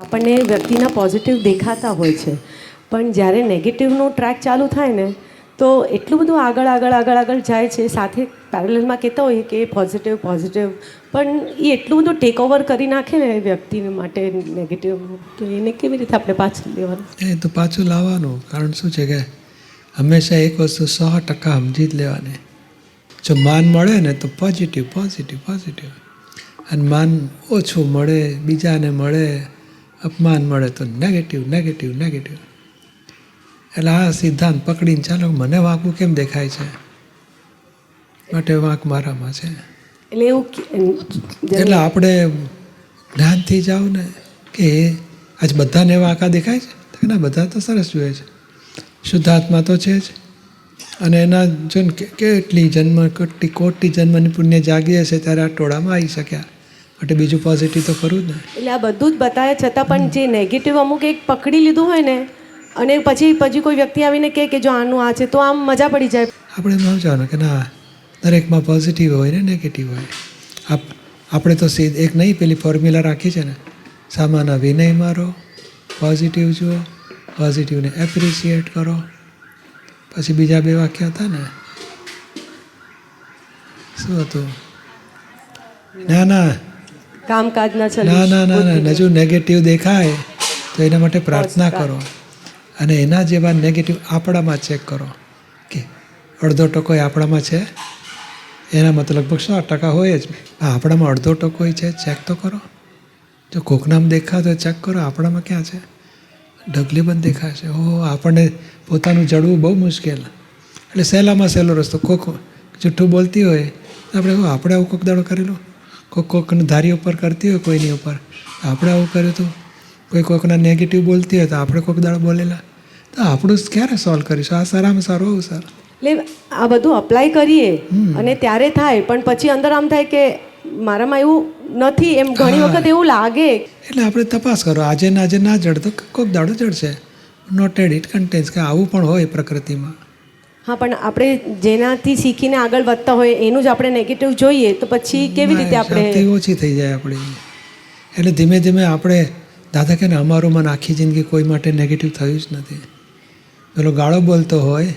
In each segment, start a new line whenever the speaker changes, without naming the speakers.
આપણને વ્યક્તિના પોઝિટિવ દેખાતા હોય છે, પણ જ્યારે નેગેટિવનો ટ્રેક ચાલુ થાય ને તો એટલું બધું આગળ જાય છે. સાથે પેરેલલમાં કહેતા હોઈએ કે પોઝિટિવ પણ એ એટલું બધું ટેક ઓવર કરી નાખે ને એ વ્યક્તિને માટે નેગેટિવ, તો એને કેવી રીતે આપણે પાછું લેવાનું?
એ તો પાછું લાવવાનું. કારણ શું છે કે હંમેશા એક વસ્તુ 100% સમજી જ લેવાની. જો માન મળે ને તો પોઝિટિવ, અને માન ઓછું મળે, બીજાને મળે, અપમાન મળે તો નેગેટિવ. એટલે આ સિદ્ધાંત પકડીને ચાલો, મને વાંકું કેમ દેખાય છે માટે વાંક મારામાં છે.
એટલે એવું
એટલે આપણે જ્ઞાનથી જાઓ ને કે આજ બધાને વાંકા દેખાય છે, ના બધા તો સરસ જોઈએ છે, શુદ્ધાત્મા તો છે જ. અને એના જો કેટલી કોટી જન્મની પુણ્ય જાગી હશે ત્યારે આ ટોળામાં આવી શક્યા. માટે બીજું પોઝિટિવ તો ખરું જ ને.
એટલે આ બધું જ બતાવ્યા છતાં પણ જે નેગેટિવ અમુક એક પકડી લીધું હોય ને, અને પછી કોઈ વ્યક્તિ આવીને કે જો આનું આ છે, તો આમ મજા પડી જાય.
આપણે એમ સમજવાનું કે ના, દરેકમાં પોઝિટિવ હોય ને નેગેટિવ હોય. આપણે તો એક નહીં પેલી ફોર્મ્યુલા રાખી છે ને, સામાના વિનય મારો, પોઝિટિવ જુઓ, પોઝિટિવને એપ્રિશિએટ કરો. પછી બીજા બે વાક્ય હતા ને, શું હતું? ના
કામકાજના
હજુ નેગેટિવ દેખાય તો એના માટે પ્રાર્થના કરો, અને એના જેવા નેગેટિવ આપણામાં ચેક કરો કે અડધો ટકો આપણામાં છે. એનામાં તો લગભગ 100% હોય જ. આપણામાં અડધો ટકો છે, ચેક તો કરો. જો કોકનામ દેખાતો ચેક કરો, આપણામાં ક્યાં છે? ઢગલી બંધ દેખાશે. આપણને પોતાનું જડવું બહુ મુશ્કેલ. એટલે સહેલામાં સહેલો રસ્તો, કોક જૂઠું બોલતી હોય આપણે આવું કોક દાડો કરેલું, કોકની ધારી ઉપર કરતી હોય કોઈની ઉપર, આપણે આવું કર્યું હતું. કોકના નેગેટિવ બોલતી હોય તો આપણે કોક દાડો બોલેલા, તો આપણું ક્યારે સોલ્વ કરીશું? આ સારામાં સારું અવસર.
એટલે આ બધું અપ્લાય કરીએ અને ત્યારે થાય, પણ પછી અંદર આમ થાય કે મારામાં એવું નથી, એમ ઘણી વખત એવું લાગે.
એટલે આપણે તપાસ કરો. આજે ના જડતો કોક દાડો જડશે. નોટેડ ઇટ કન્ટેન્સ કે આવું પણ હોય પ્રકૃતિમાં.
હા, પણ આપણે જેનાથી શીખીને આગળ વધતા હોય એનું જ આપણે નેગેટિવ જોઈએ તો પછી કેવી રીતે આપણે
ઓછી થઈ જાય આપણી. એટલે ધીમે ધીમે આપણે, દાદા કે ને અમારું મન આખી જિંદગી કોઈ માટે નેગેટિવ થયું જ નથી. પેલો ગાળો બોલતો હોય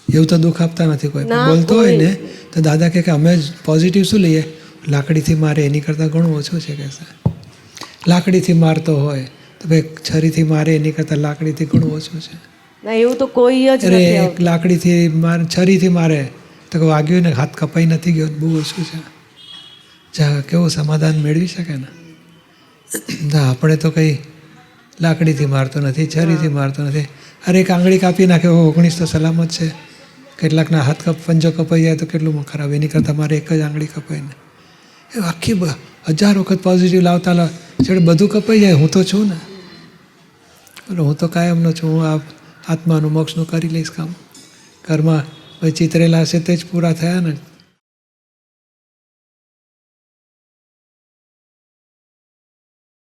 એવું તો દુઃખ આપતા નથી કોઈ. બોલતો હોય ને તો દાદા કે અમે પોઝિટિવ શું લઈએ? લાકડીથી મારે એની કરતાં ઘણું ઓછું છે કે. લાકડીથી મારતો હોય તો ભાઈ છરીથી મારે એની કરતાં લાકડીથી ઘણું ઓછું છે.
ના, એવું તો કોઈ જ નથી.
લાકડીથી મારે, છરીથી મારે તો વાગ્યું ને હાથ કપાઈ નથી ગયો, બહુ ઓછું છે. કેવું સમાધાન મેળવી શકે ને. આપણે તો કંઈ લાકડીથી મારતો નથી, છરીથી મારતો નથી. અરે એક આંગળી કાપી નાખે 19 તો સલામત છે. કેટલાકના હાથ પંજો કપાઈ જાય તો કેટલું ખરાબ. એની કરતાં મારે એક જ આંગળી કપાય ને. એ આખી 1000 વખત પોઝિટિવ લાવતા છેડે બધું કપાઈ જાય. હું તો છું ને, હું તો કાયમનો છું. હું આ આત્માનું મોક્ષનું કરી લઈશ કામ. ઘરમાં ચિતરેલા હશે તે જ પૂરા થયા ને.